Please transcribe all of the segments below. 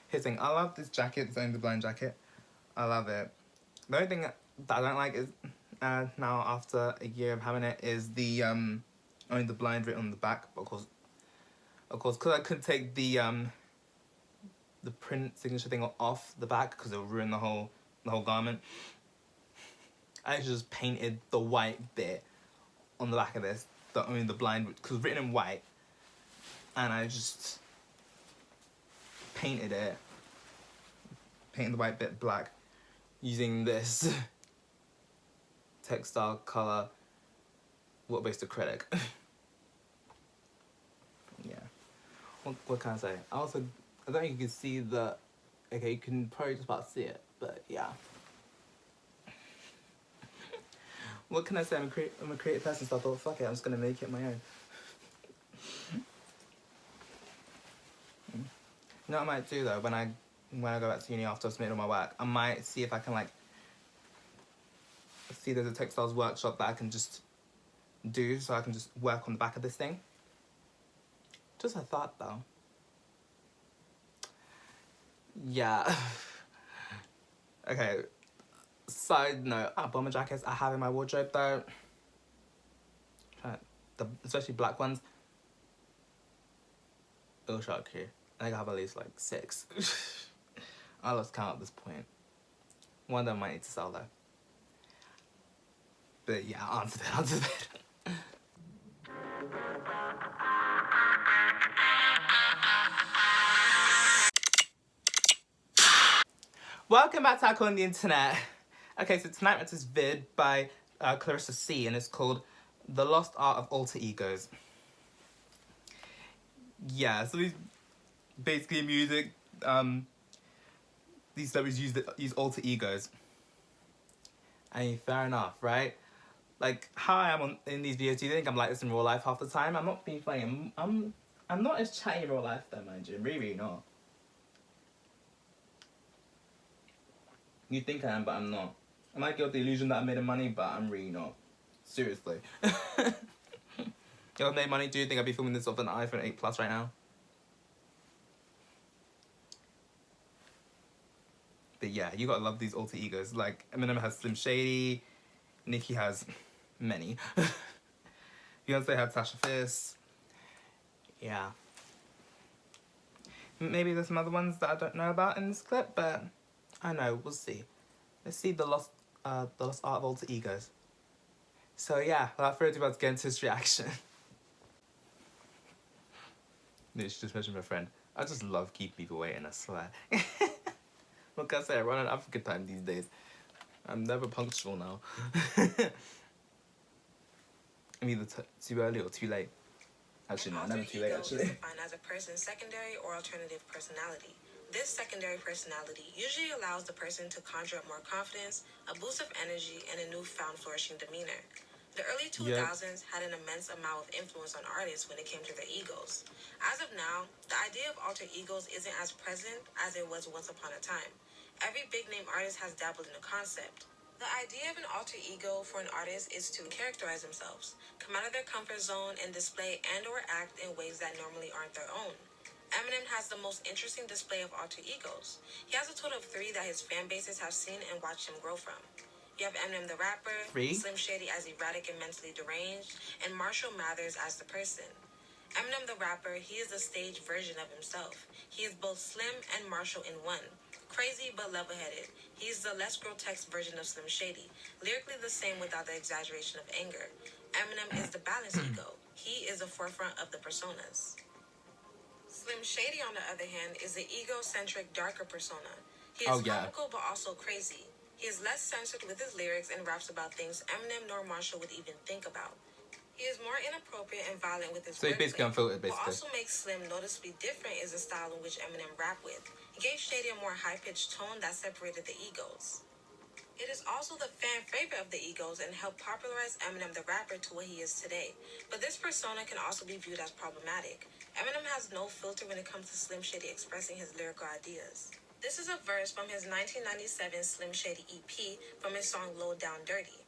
Here's the thing, I love this jacket, it's only the blind jacket. I love it. The only thing that I don't like is now after a year of having it is the only the blind written on the back. But of course, because I could take the print signature thing off the back because it would ruin the whole garment. I actually just painted the white bit on the back of this, only the blind, because written in white, and I just painted the white bit black using this textile color water-based acrylic. Yeah. What can I say? I don't think you can see okay, you can probably just about see it, but yeah. What can I say? I'm a creative person, so I thought, fuck it, I'm just gonna make it my own. You know what I might do though, when I go back to uni after I've submitted all my work, I might see if I can see there's a textiles workshop that I can just do, so I can just work on the back of this thing. Just a thought though. Yeah. Okay. Side note, bomber jackets I have in my wardrobe though, especially black ones. It'll shock you. I think I have at least 6. I lost count at this point. One of them might need to sell though. But yeah, onto that. Welcome back to Alcohol on the Internet. Okay, so tonight it's this vid by Clarissa C, and it's called The Lost Art of Alter Egos. Yeah, so these basically music, these celebrities use alter egos. I mean, fair enough, right? How I am in these videos, do you think I'm like this in real life half the time? I'm not being funny. I'm not as chatty in real life though, mind you. I'm really not. You think I am, but I'm not. I might give the illusion that I'm made of money, but I'm really not. Seriously. If I made money, do you think I'd be filming this off an iPhone 8 Plus right now? But yeah, you gotta love these alter egos. Eminem has Slim Shady, Nicki has many. Beyonce had Sasha Fierce. Yeah. Maybe there's some other ones that I don't know about in this clip, but I don't know, we'll see. Let's see the lost art of alter egos. So yeah, without further ado, about to get into this reaction. No, she just mentioned my friend. I just love keeping people waiting, I swear. What can I say? I run on African time these days. I'm never punctual now. I'm either too early or too late. Actually, no, never too late, actually. Defined as a person's secondary or alternative personality. This secondary personality usually allows the person to conjure up more confidence, a boost of energy, and a newfound flourishing demeanor. The early 2000s had an immense amount of influence on artists when it came to their egos. As of now, the idea of alter egos isn't as present as it was once upon a time. Every big-name artist has dabbled in the concept. The idea of an alter ego for an artist is to characterize themselves, come out of their comfort zone, and display and/or act in ways that normally aren't their own. Eminem has the most interesting display of alter egos. He has a total of 3 that his fan bases have seen and watched him grow from. You have Eminem the rapper, 3? Slim Shady as erratic and mentally deranged, and Marshall Mathers as the person. Eminem the rapper, he is a staged version of himself. He is both Slim and Marshall in one. Crazy but level-headed. He is the less grotesque version of Slim Shady, lyrically the same without the exaggeration of anger. Eminem is the balanced ego. He is the forefront of the personas. Slim Shady, on the other hand, is the egocentric, darker persona. He is comical but also crazy. He is less censored with his lyrics and raps about things Eminem nor Marshall would even think about. He is more inappropriate and violent with his So he's basically unfiltered, basically. What also makes Slim noticeably different is the style in which Eminem rapped with. He gave Shady a more high-pitched tone that separated the egos. It is also the fan favorite of the egos and helped popularize Eminem the rapper to what he is today. But this persona can also be viewed as problematic. Eminem has no filter when it comes to Slim Shady expressing his lyrical ideas. This is a verse from his 1997 Slim Shady EP from his song Low Down Dirty.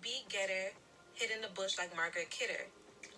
Beat getter, hid in the bush like Margaret Kidder.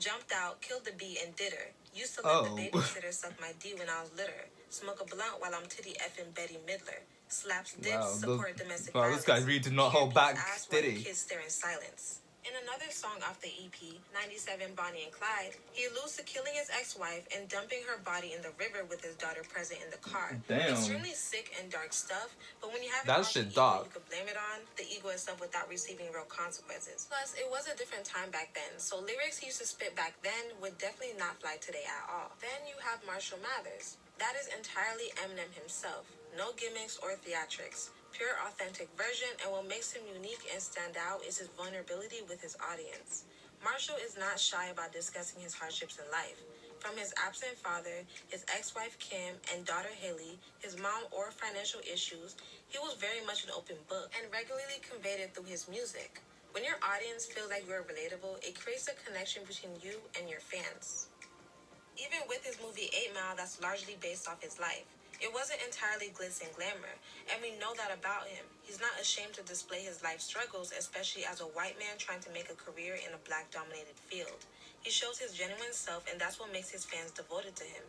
Jumped out, killed the bee and did her. Used to let the babysitter suck my D when I was litter. Smoke a blunt while I'm titty effing Betty Midler. Slaps dips, Wow, support domestic wow, violence. this guy really did not Peter hold beats back, ass did while he? kids stare in silence. In another song off the EP, 97 Bonnie and Clyde, he alludes to killing his ex-wife and dumping her body in the river with his daughter present in the car. Damn. Extremely sick and dark stuff, but when you have That an shit ego dark. you could blame it on, the ego itself without receiving real consequences. Plus, it was a different time back then, so lyrics he used to spit back then would definitely not fly today at all. Then you have Marshall Mathers. That is entirely Eminem himself. No gimmicks or theatrics. Pure authentic version, and what makes him unique and stand out is his vulnerability with his audience. Marshall is not shy about discussing his hardships in life. From his absent father, his ex-wife Kim, and daughter Haley, his mom or financial issues, he was very much an open book and regularly conveyed it through his music. When your audience feels like you are relatable, it creates a connection between you and your fans. Even with his movie 8 Mile that's largely based off his life, it wasn't entirely glitz and glamour, and we know that about him. He's not ashamed to display his life struggles, especially as a white man trying to make a career in a black-dominated field. He shows his genuine self, and that's what makes his fans devoted to him.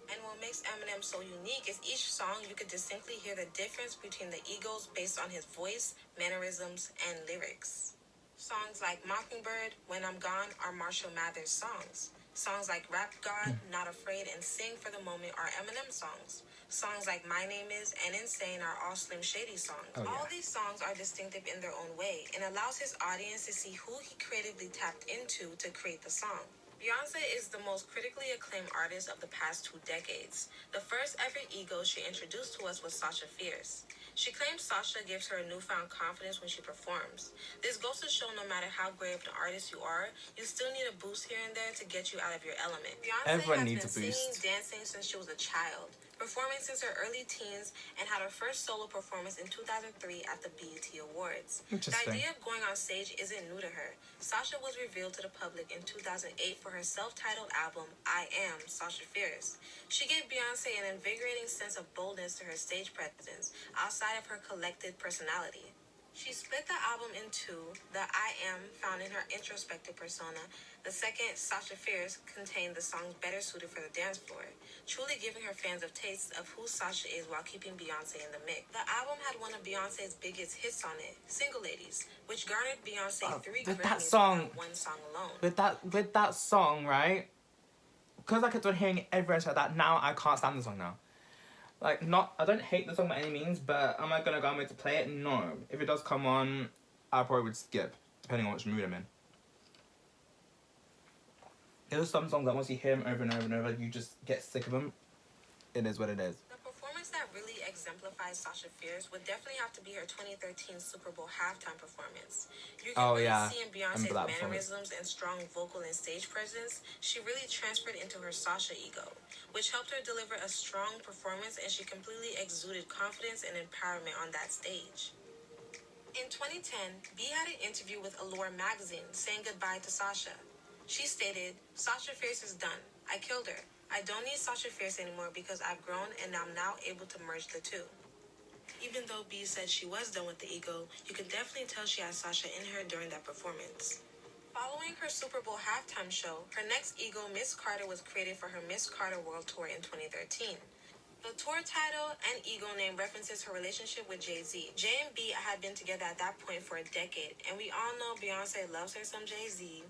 And what makes Eminem so unique is each song you could distinctly hear the difference between the egos based on his voice, mannerisms, and lyrics. Songs like Mockingbird, When I'm Gone are Marshall Mathers songs. Songs like Rap God, Not Afraid, and Sing for the Moment are Eminem songs. Songs like My Name Is and Insane are all Slim Shady songs. Oh, yeah. All these songs are distinctive in their own way and allows his audience to see who he creatively tapped into to create the song. Beyonce is the most critically acclaimed artist of the past 2 decades. The first ever ego she introduced to us was Sasha Fierce. She claims Sasha gives her a newfound confidence when she performs. This goes to show no matter how great of an artist you are, you still need a boost here and there to get you out of your element. Beyonce Everyone has needs been a singing, boost. dancing since she was a child, performing since her early teens, and had her first solo performance in 2003 at the BET Awards. The Interesting. idea of going on stage isn't new to her. Sasha was revealed to the public in 2008 for her self-titled album, I Am Sasha Fierce. She gave Beyonce an invigorating sense of boldness to her stage presence, outside of her collected personality. She split the album in two. The I Am found in her introspective persona. The second, Sasha Fierce, contained the songs better suited for the dance floor, truly giving her fans a taste of who Sasha is while keeping Beyonce in the mix. The album had one of Beyonce's biggest hits on it, Single Ladies, which garnered Beyonce 3 with Grammys that song- for that one song alone. With that song, right? Because I kept on hearing everyone say that, now I can't stand the song now. Like, I don't hate the song by any means, but am I gonna go and wait to play it? No. If it does come on, I probably would skip, depending on which mood I'm in. There's some songs that once you hear them over and over and over, you just get sick of them. It is what it is. The performance that really exemplifies Sasha Fierce would definitely have to be her 2013 Super Bowl halftime performance. You can really see in Beyonce's mannerisms and strong vocal and stage presence, she really transferred into her Sasha ego, which helped her deliver a strong performance, and she completely exuded confidence and empowerment on that stage. In 2010, B had an interview with Allure magazine saying goodbye to Sasha. She stated, Sasha Fierce is done. I killed her. I don't need Sasha Fierce anymore because I've grown and I'm now able to merge the two. Even though B said she was done with the ego, you can definitely tell she had Sasha in her during that performance. Following her Super Bowl halftime show, her next ego, Miss Carter, was created for her Miss Carter World Tour in 2013. The tour title and ego name references her relationship with Jay-Z. J and B had been together at that point for a decade, and we all know Beyonce loves her some Jay-Z.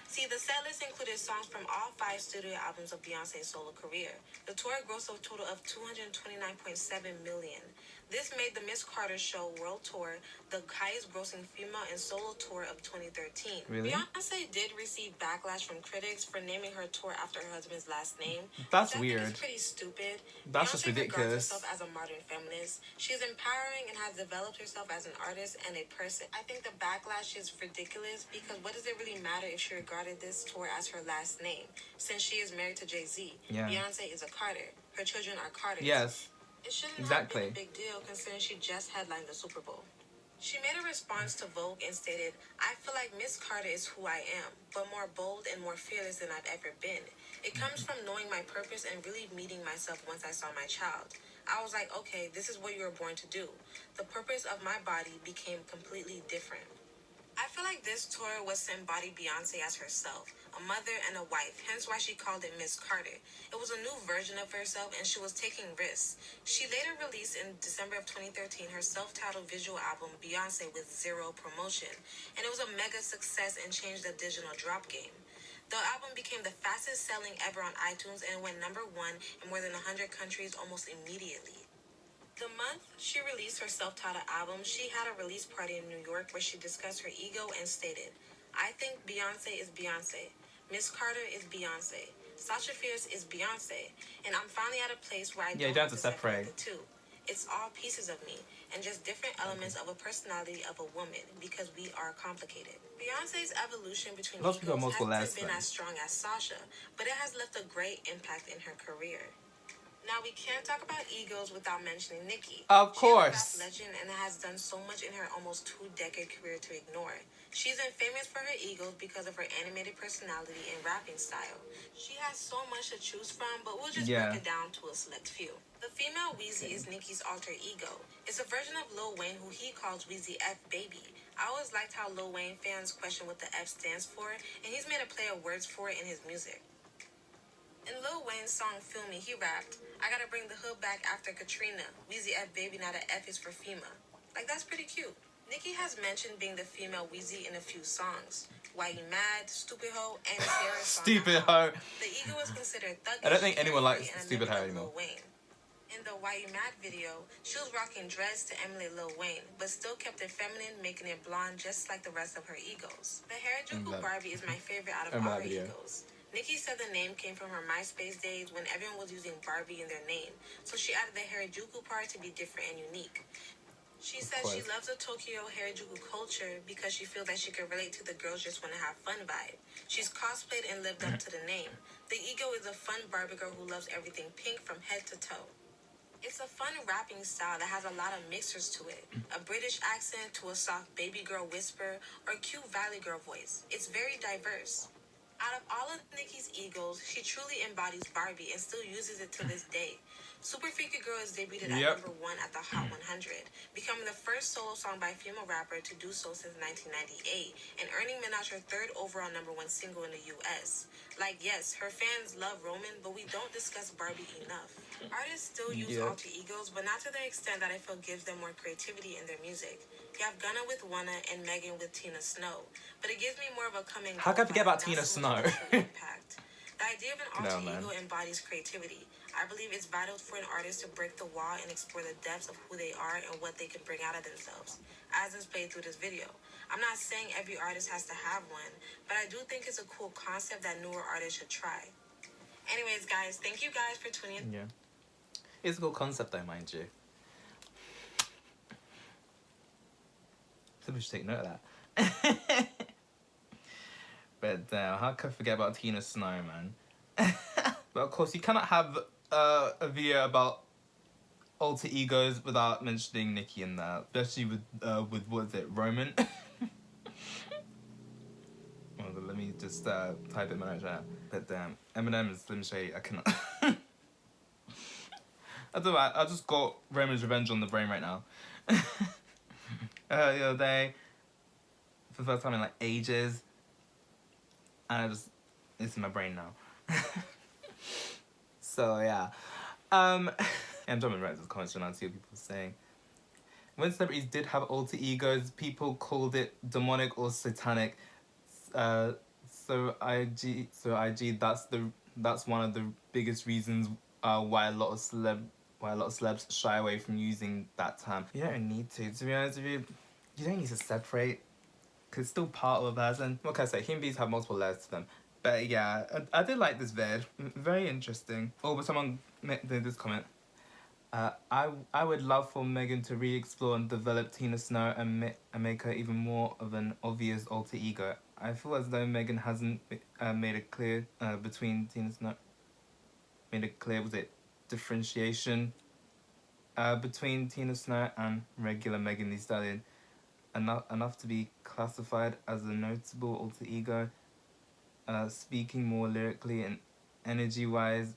See, the setlist included songs from all 5 studio albums of Beyonce's solo career. The tour grossed a total of $229.7 million. This made the Miss Carter Show World Tour the highest grossing female and solo tour of 2013. Really? Beyonce did receive backlash from critics for naming her tour after her husband's last name. That's which I think weird. is pretty stupid. That's just Beyonce ridiculous. regards herself as a modern feminist. She is empowering and has developed herself as an artist and a person. I think the backlash is ridiculous because what does it really matter if she regarded this tour as her last name, since she is married to Jay-Z? Yeah. Beyonce is a Carter. Her children are Carters. Yes. It shouldn't Exactly. have been a big deal considering she just headlined the Super Bowl. She made a response to Vogue and stated, I feel like Miss Carter is who I am, but more bold and more fearless than I've ever been. It comes from knowing my purpose and really meeting myself once I saw my child. I was like, okay, this is what you were born to do. The purpose of my body became completely different. I feel like this tour was to embody Beyonce as herself, a mother and a wife, hence why she called it Miss Carter. It was a new version of herself and she was taking risks. She later released in December of 2013 her self-titled visual album Beyonce with zero promotion, and it was a mega success and changed the digital drop game. The album became the fastest selling ever on iTunes and went number one in more than 100 countries almost immediately. The month she released her self-titled album, she had a release party in New York where she discussed her ego and stated, "I think Beyonce is Beyonce. Miss Carter is Beyonce. Sasha Fierce is Beyonce. And I'm finally at a place where I Yeah, you don't don't have to separate. the two. It's all pieces of me and just different elements of a personality of a woman because we are complicated." Beyonce's evolution between Lots of people have egos multiple layers hasn't been to them. as strong as Sasha, but it has left a great impact in her career. Now we can't talk about egos without mentioning Nicki. Of She's a course. rap legend and has done so much in her almost 2-decade career to ignore. She's been famous for her egos because of her animated personality and rapping style. She has so much to choose from, but we'll just break it down to a select few. The female Weezy is Nicki's alter ego. It's a version of Lil Wayne who he calls Weezy F Baby. I always liked how Lil Wayne fans question what the F stands for, and he's made a play of words for it in his music. In Lil Wayne's song Feel Me, he rapped, "I gotta bring the hood back after Katrina. Weezy F baby, now the F is for FEMA." Like, that's pretty cute. Nicki has mentioned being the female Weezy in a few songs. Why You Mad, Stupid Hoe, and Sarah's song. Stupid Hoe. The ego is considered thuggish. I don't think anyone likes and a Stupid mimic Hoe of anymore. Lil Wayne. In the Why You Mad video, she was rocking dreads to emulate Lil Wayne, but still kept it feminine, making it blonde just like the rest of her egos. The Harajuku Barbie is my favorite out of all her egos. Nicki said the name came from her MySpace days when everyone was using Barbie in their name, so she added the Harajuku part to be different and unique. She says she loves the Tokyo Harajuku culture because she feels that she can relate to the girls just want to have fun vibe. She's cosplayed and lived up to the name. The ego is a fun Barbie girl who loves everything pink from head to toe. It's a fun rapping style that has a lot of mixers to it. A British accent to a soft baby girl whisper or a cute valley girl voice. It's very diverse. Out of all of Nicki's egos, she truly embodies Barbie and still uses it to this day. Super Freaky Girl is debuted at number 1 at the Hot 100, becoming the first solo song by a female rapper to do so since 1998, and earning Minaj her third overall number 1 single in the US. Like, yes, her fans love Roman, but we don't discuss Barbie enough. Artists still use alter egos, but not to the extent that I feel gives them more creativity in their music. You have Gunna with Wanna and Megan with Tina Snow, but it gives me more of a coming. How can I forget about Tina Snow? Impact. The idea of an alter ego embodies creativity. I believe it's vital for an artist to break the wall and explore the depths of who they are and what they can bring out of themselves, as displayed through this video. I'm not saying every artist has to have one, but I do think it's a cool concept that newer artists should try. Anyways, guys, thank you guys for tuning in. Yeah. It's a cool concept though, mind you. Somebody should take note of that. But how could I forget about Tina Snow, man? But of course, you cannot have a video about alter egos without mentioning Nicki in that, especially with what is it, Roman? Well, let me just type it in my chat. But Eminem and Slim Shady, I cannot. I don't know, I just got Roman's Revenge on the brain right now. The other day, for the first time in like ages, and it's in my brain now. So yeah. I'm jumping right to the comments and I see what people are saying. When celebrities did have alter egos, people called it demonic or satanic. So IG, that's one of the biggest reasons why a lot of celebs shy away from using that term. You don't need to be honest with you. You don't need to separate, because it's still part of a person. What can I say? Human beings have multiple layers to them. But yeah, I did like this vid. Very interesting. Oh, but someone did this comment. I would love for Megan to re-explore and develop Tina Snow and make her even more of an obvious alter ego. I feel as though Megan hasn't made it clear between Tina Snow. Made it clear, was it differentiation between Tina Snow and regular Megan Thee Stallion. Enough to be classified as a notable alter ego. Speaking more lyrically and energy-wise,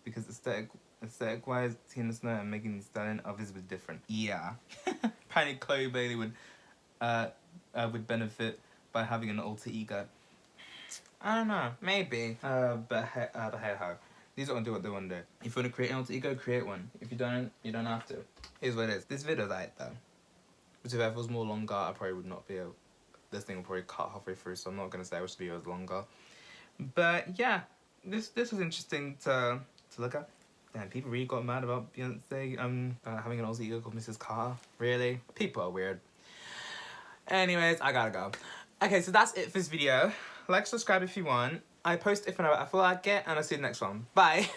because aesthetic-wise, Tina Snow and Megan Thee Stallion are visibly different. Yeah. Apparently Chloe Bailey would would benefit by having an alter ego. I don't know, maybe. But hey ho. These are gonna do what they want to do. If you want to create an alter ego, create one. If you don't have to. Here's what it is. This video's out though. But if it was more longer, I probably would not be able. This thing will probably cut halfway through, so I'm not gonna say which video is longer. But yeah, this was interesting to look at. Damn, people really got mad about Beyonce having an alter ego called Mrs. Carter. Really? People are weird. Anyways, I gotta go. Okay, so that's it for this video. Like, subscribe if you want. I post if and I feel like it, and I'll see you in the next one. Bye!